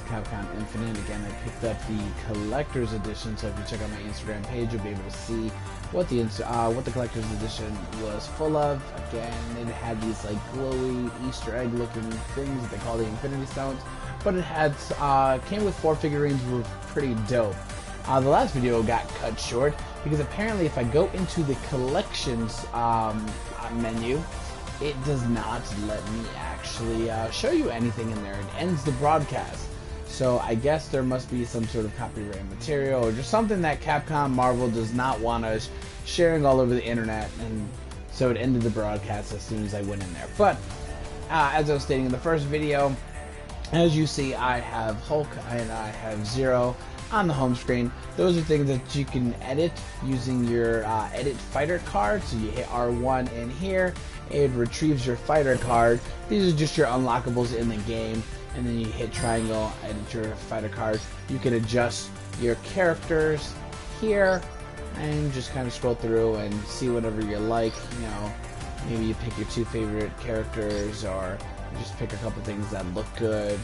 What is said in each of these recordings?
CapCOM Infinite. Again, I picked up the collector's edition, so if you check out my Instagram page, you'll be able to see what the collector's edition was full of. Again, it had these like glowy Easter egg looking things that they call the Infinity Stones, but it had came with 4 figurines, were pretty dope. The last video got cut short because apparently if I go into the collections menu, it does not let me actually show you anything in there. It ends the broadcast. So I guess there must be some sort of copyrighted material or just something that Capcom Marvel does not want us sharing all over the internet, and so it ended the broadcast as soon as I went in there. But as I was stating in the first video, as you see, I have Hulk and I have Zero on the home screen. Those are things that you can edit using your edit fighter card. So you hit R1 in here, it retrieves your fighter card. These are just your unlockables in the game, and then you hit triangle, edit your fighter card. You can adjust your characters here and just kind of scroll through and see whatever you like. You know, maybe you pick your 2 favorite characters, or you just pick a couple things that look good.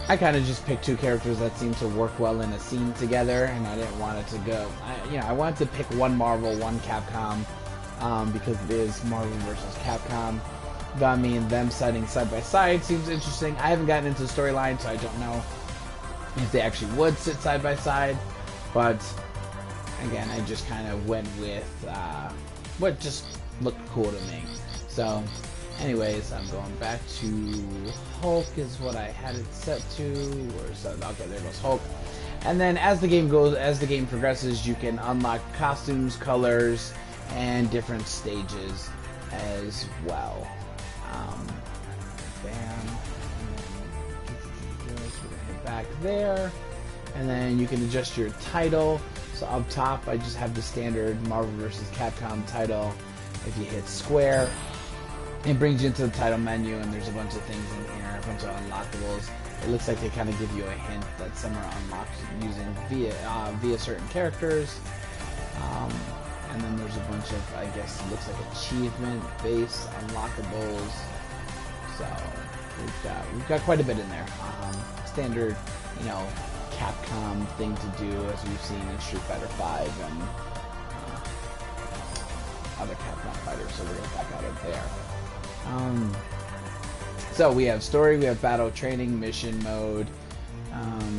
I kind of just picked 2 characters that seemed to work well in a scene together, and I didn't want it to go. I wanted to pick one Marvel, one Capcom, because it is Marvel versus Capcom. But I mean, them setting side by side seems interesting. I haven't gotten into the storyline, so I don't know if they actually would sit side by side. But again, I just kind of went with what just looked cool to me. So anyways, I'm going back to Hulk is what I had it set to. Okay, there goes Hulk. And then as the game progresses, you can unlock costumes, colors, and different stages as well. Bam. And then we're gonna hit back there. And then you can adjust your title. So up top, I just have the standard Marvel vs. Capcom title. If you hit square, it brings you into the title menu, and there's a bunch of things in here, a bunch of unlockables. It looks like they kind of give you a hint that some are unlocked using via certain characters. And then there's a bunch of, I guess, it looks like achievement-based unlockables. So we've got quite a bit in there. Standard, Capcom thing to do, as we've seen in Street Fighter V and other Capcom fighters. So we're gonna back out of there. So we have story, we have battle, training, mission mode.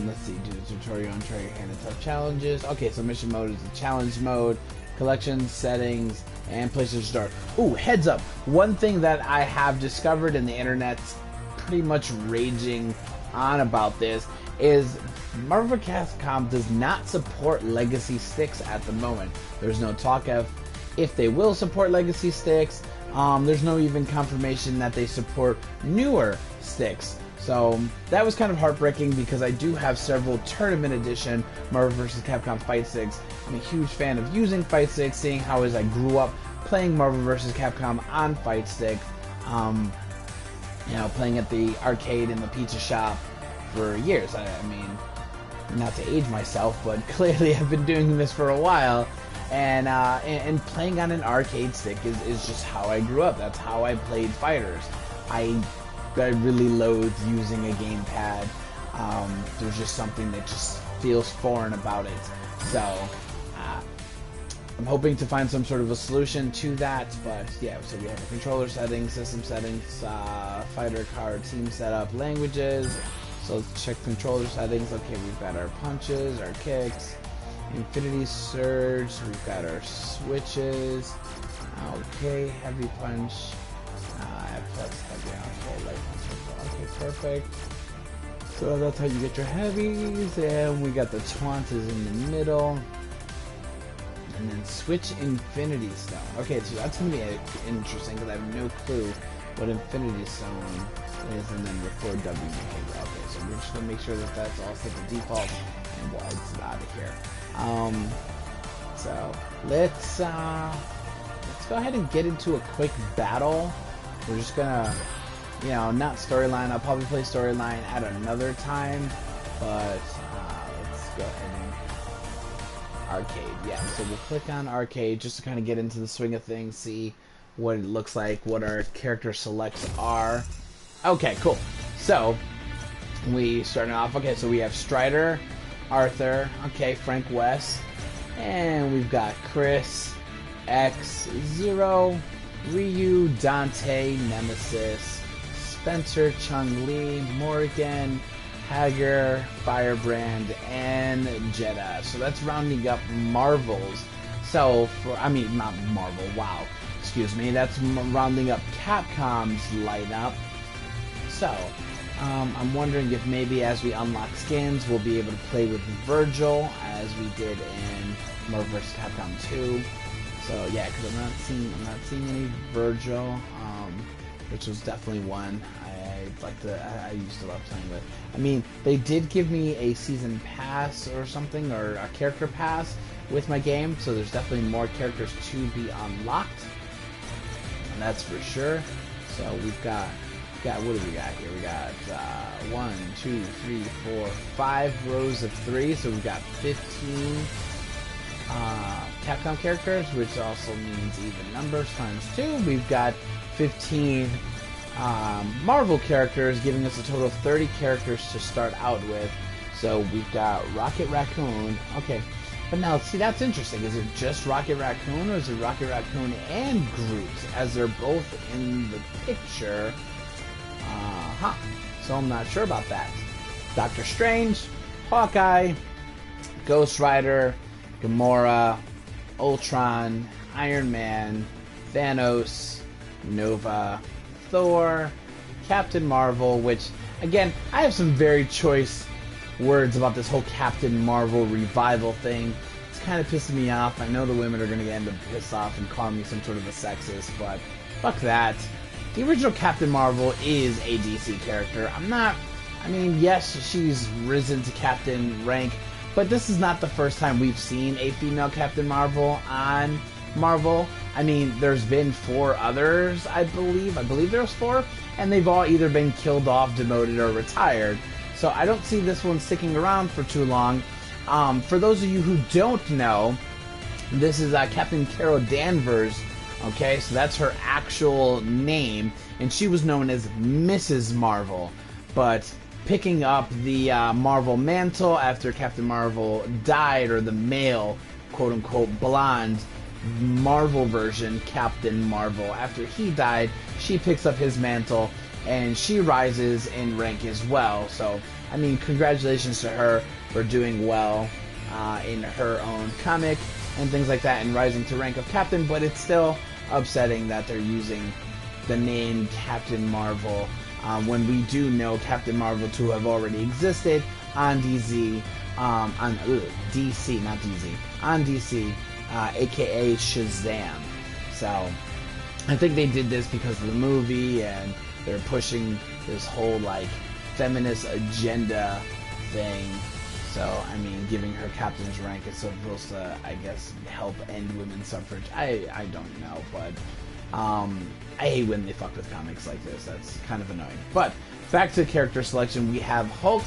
Let's see, do the tutorial and try your hand at tough challenges. Okay, so mission mode is the challenge mode, collection, settings, and places to start. Ooh, heads up! One thing that I have discovered, and the internet's pretty much raging on about this, is Marvel Capcom does not support legacy sticks at the moment. There's no talk of if they will support legacy sticks. There's no even confirmation that they support newer sticks. So that was kind of heartbreaking, because I do have several tournament edition Marvel vs. Capcom fight sticks. I'm a huge fan of using fight sticks, seeing how as I grew up playing Marvel vs. Capcom on fight stick. Playing at the arcade in the pizza shop for years. I mean, not to age myself, but clearly I've been doing this for a while. And playing on an arcade stick is just how I grew up. That's how I played fighters. I really loathe using a gamepad. There's just something that just feels foreign about it. So I'm hoping to find some sort of a solution to that. But yeah, so we have a controller settings, system settings, fighter card, team setup, languages. So let's check controller settings. Okay, we've got our punches, our kicks, Infinity Surge, we've got our switches. Okay, heavy punch, plus heavy, okay, light punch, okay, perfect. So that's how you get your heavies, and we got the taunts in the middle. And then switch Infinity Stone. Okay, so that's going to be interesting, because I have no clue what Infinity Stone is, and then record W behavior. Okay, so we're just going to make sure that that's all set to default, and we'll exit out of here. So let's go ahead and get into a quick battle. We're just gonna, not storyline. I'll probably play storyline at another time, but let's go ahead and arcade. Yeah, so we'll click on arcade just to kind of get into the swing of things, see what it looks like, what our character selects are. Okay, cool. So we starting off. Okay, so we have Strider, Arthur, okay, Frank West, and we've got Chris, X, Zero, Ryu, Dante, Nemesis, Spencer, Chun-Li, Morrigan, Hager, Firebrand, and Jeddah. So that's rounding up Marvel's. So, not Marvel, wow. Excuse me, that's rounding up Capcom's lineup. So, I'm wondering if maybe as we unlock skins, we'll be able to play with Virgil, as we did in Marvel vs. Capcom 2. So, yeah, because I'm not seeing any Virgil, which was definitely one I used to love playing with. I mean, they did give me a season pass or something, or a character pass with my game, so there's definitely more characters to be unlocked, and that's for sure. So we've got what do we got here? We got 1, 2, 3, 4, 5 rows of 3, so we've got 15 Capcom characters, which also means even numbers times 2. We've got 15 Marvel characters, giving us a total of 30 characters to start out with. So we've got Rocket Raccoon. Okay, but now see, that's interesting. Is it just Rocket Raccoon, or is it Rocket Raccoon and Groot, as they're both in the picture? So I'm not sure about that. Doctor Strange, Hawkeye, Ghost Rider, Gamora, Ultron, Iron Man, Thanos, Nova, Thor, Captain Marvel, which, again, I have some very choice words about this whole Captain Marvel revival thing. It's kind of pissing me off. I know the women are going to end up pissed off and call me some sort of a sexist, but fuck that. The original Captain Marvel is a DC character. Yes, she's risen to captain rank, but this is not the first time we've seen a female Captain Marvel on Marvel. I mean, there's been 4 others, I believe there's 4, and they've all either been killed off, demoted, or retired. So I don't see this one sticking around for too long. For those of you who don't know, this is Captain Carol Danvers. Okay, so that's her actual name, and she was known as Mrs. Marvel. But picking up the Marvel mantle after Captain Marvel died, or the male, quote-unquote, blonde Marvel version, Captain Marvel, after he died, she picks up his mantle, and she rises in rank as well. So, I mean, congratulations to her for doing well in her own comic and things like that, and rising to rank of Captain, but it's still upsetting that they're using the name Captain Marvel when we do know Captain Marvel to have already existed on DC, on DC, not DZ, on DC, aka Shazam. So I think they did this because of the movie, and they're pushing this whole like feminist agenda thing. So, I mean, giving her captain's rank is supposed to, I guess, help end women's suffrage. I don't know, but I hate when they fuck with comics like this. That's kind of annoying. But back to character selection, we have Hulk,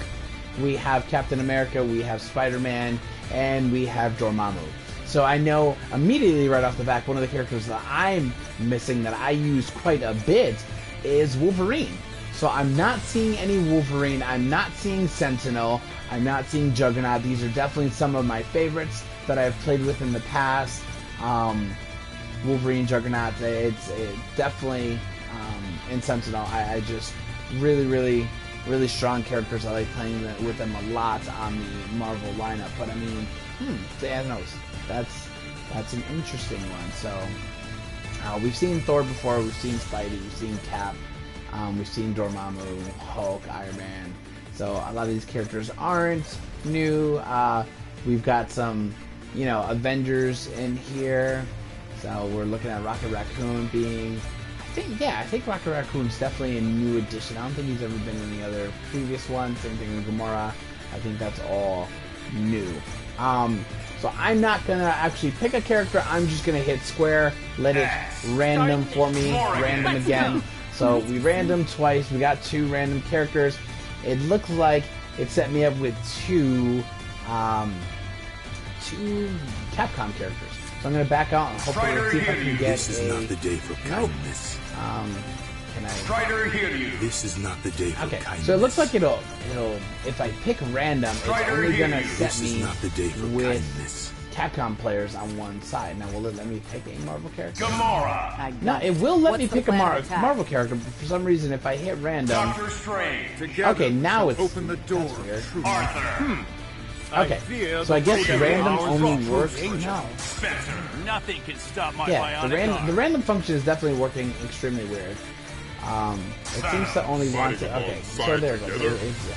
we have Captain America, we have Spider-Man, and we have Dormammu. So I know immediately right off the bat, one of the characters that I'm missing that I use quite a bit is Wolverine. So I'm not seeing any Wolverine, I'm not seeing Sentinel, I'm not seeing Juggernaut. These are definitely some of my favorites that I've played with in the past. Wolverine, Juggernaut, it's definitely, and Sentinel, I just really strong characters. I like playing with them a lot on the Marvel lineup. But I mean, Thanos, that's an interesting one. So we've seen Thor before, we've seen Spidey, we've seen Cap, we've seen Dormammu, Hulk, Iron Man. So a lot of these characters aren't new. We've got some, Avengers in here. So we're looking at Rocket Raccoon being, I think Rocket Raccoon's definitely a new addition. I don't think he's ever been in the other previous one. Same thing with Gamora. I think that's all new. So I'm not gonna actually pick a character. I'm just gonna hit square, let it random for me, random again. So we random twice. We got 2 random characters. It looks like it set me up with 2 Capcom characters. So I'm gonna back out and hopefully see if I can get This is not the day for kindness. can I? Strider, hear you. This is not the day for Okay, kindness. so it looks like it'll if I pick random, it's only gonna set This me is not the day for with kindness. CapCOM players on one side. Now, will it let me pick a Marvel character? Gamora. No, it will let me What's the pick a plan of attack? Marvel character, but for some reason, if I hit random, Doctor Strange. okay, now it's Open the door. that's weird. Arthur. Okay, so I guess random only works. No. Spencer. Nothing can stop my Yeah, the random function is definitely working extremely weird. It seems to only want to. Okay, so there it goes.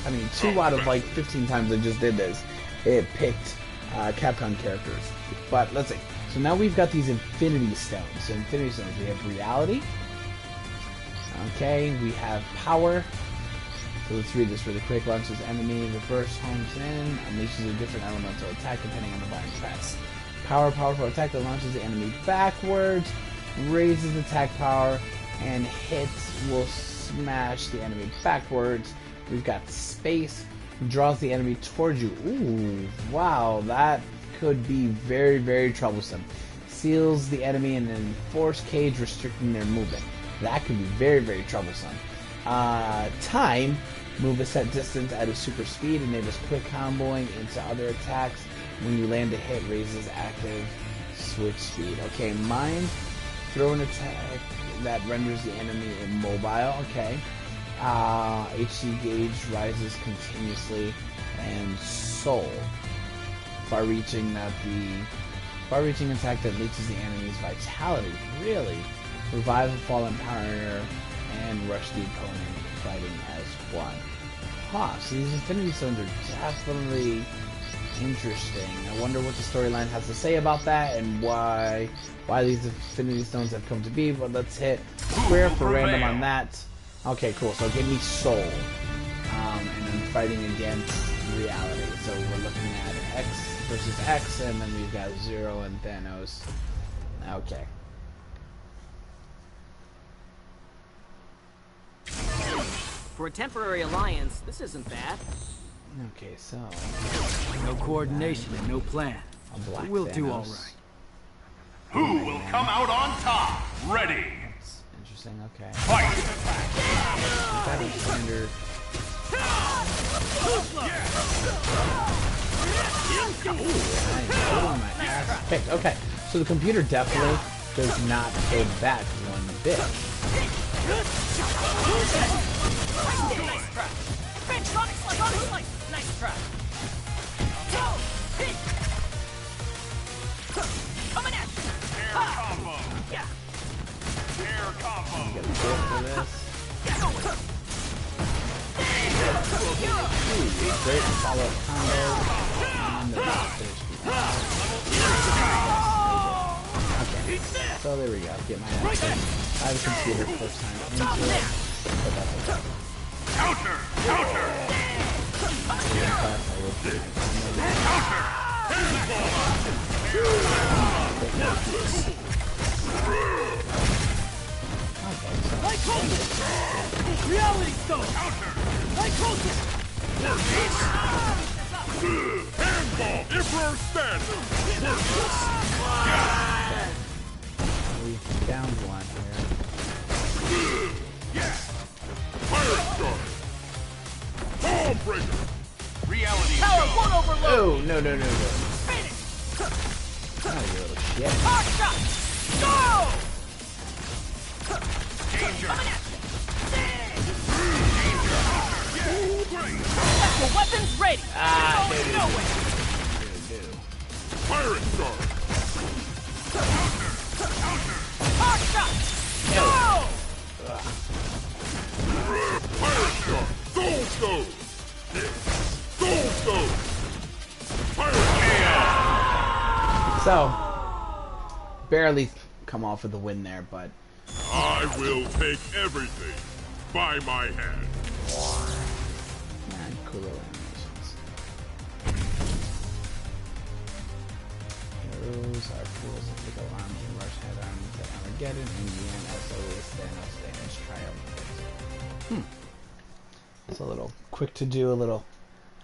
I mean, 2 out of like 15 times I just did this, it picked CapCOM characters. But let's see. So now we've got these Infinity Stones. So Infinity Stones, we have Reality. Okay, we have Power. So let's read this really quick. Launches enemy, reverse homes in, unleashes a different elemental attack depending on the button press. Power, powerful attack that launches the enemy backwards, raises attack power, and hits will smash the enemy backwards. We've got Space, draws the enemy towards you. Ooh, wow, that could be very, very troublesome. Seals the enemy in an enforced cage, restricting their movement. That could be very, very troublesome. Time, move a set distance at a super speed, enables quick comboing into other attacks. When you land a hit, raises active switch speed. Okay, Mind, throw an attack that renders the enemy immobile. Okay. HC gauge rises continuously, and Soul, far-reaching attack that leeches the enemy's vitality. Really, revive a fallen partner and rush the opponent fighting as one. Huh, so these Infinity Stones are definitely interesting. I wonder what the storyline has to say about that and why these Infinity Stones have come to be. But let's hit square for random on that. Okay, cool. So give me Soul, and I'm fighting against Reality. So we're looking at X versus X, and then we've got Zero and Thanos. Okay. For a temporary alliance, this isn't bad. Okay, so No coordination and no plan. a black We'll do Thanos. all right. Who will come out on top? Ready. That's interesting. Okay. Fight. That is standard. My ass kicked. Okay, so the computer definitely does not hold back one bit. Nice try. Sonic slice on slice. Nice try. Go! Hit! Coming at you! Air combo. Yeah! Air combo. Get a kill for this. Great follow-up combo. And the finish. Okay, so there we go. Get my ass kicked. I have a computer first time into it, but that's okay. Counter. Counter. Reality stone! Counter. Handball. Emperor stand. We down one here. Yes. Pirate Star. Ball breaker. Reality Power show. won't overload! Oh, no. Finish! Oh, you little shit. Hard shot! Go! Danger. Get your weapons ready! Ah, You're going nowhere! Pirate Star. Hard shot! Go! Pirate Star. Soul Stone. Soul Stone. Pirate chaos. So, barely come off with the win there, but I will take everything by my hand. man, cool little animations. Heroes are fools that take alarm and rush head on to Armageddon. In the end, as always, Thanos stands triumphant. It's a little quick to do, a little.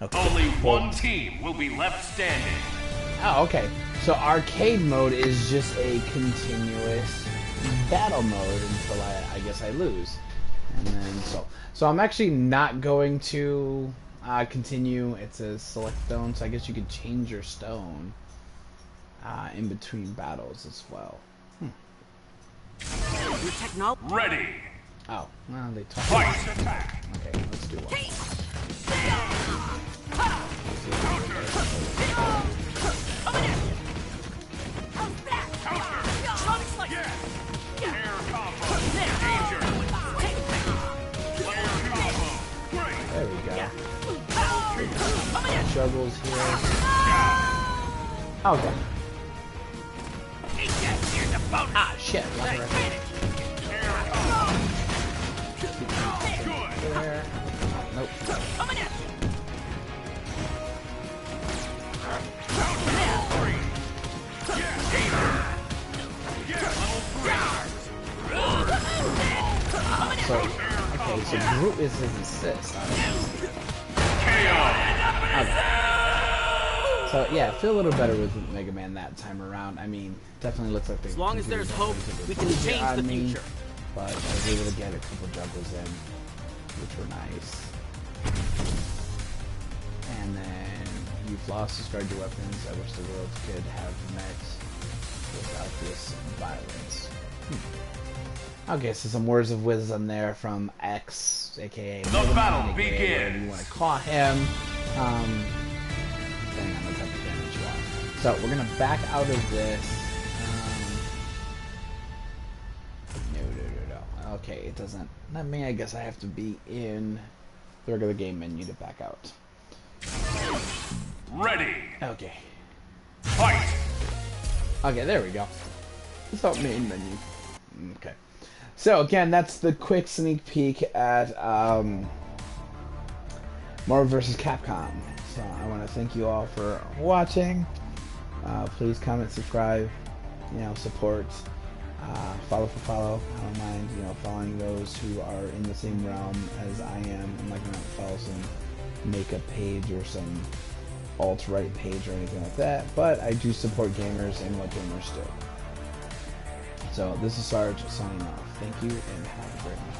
Okay. Only one team will be left standing. Oh, okay. So arcade mode is just a continuous battle mode until I guess I lose. And then so I'm actually not going to continue. It says select stone, so I guess you could change your stone in between battles as well. Your technology. Ready. Oh, well, they talk. Fight. Attack. Okay, let's do one. There we go. Struggles here. Okay. Ah, shit. Left right. There. Nope. So, okay, so Groot is his assist. Okay. So yeah, I feel a little better with Mega Man that time around. I mean, definitely looks like they. As long as there's hope, we can change the future. But I was able to get a couple juggles in, which were nice. And then you've lost to SaRgE weapons. I wish the world could have met without this violence. Okay, so some words of wisdom there from X, aka The Mega Man, battle aka whatever you begins. want to call him. Depending on the type of damage you want. So we're gonna back out of this. No. Okay, it doesn't. Let me. I guess I have to be in the regular game menu to back out. Ready. Okay. Fight. Okay, there we go. It's not main menu. Okay. So again, that's the quick sneak peek at Marvel vs. Capcom. So I want to thank you all for watching. Please comment, subscribe, support, follow for follow. I don't mind, following those who are in the same realm as I am. I'm not gonna follow some makeup page or some alt-right page or anything like that, but I do support gamers and what gamers do. So this is SaRgE signing off. Thank you and have a great night.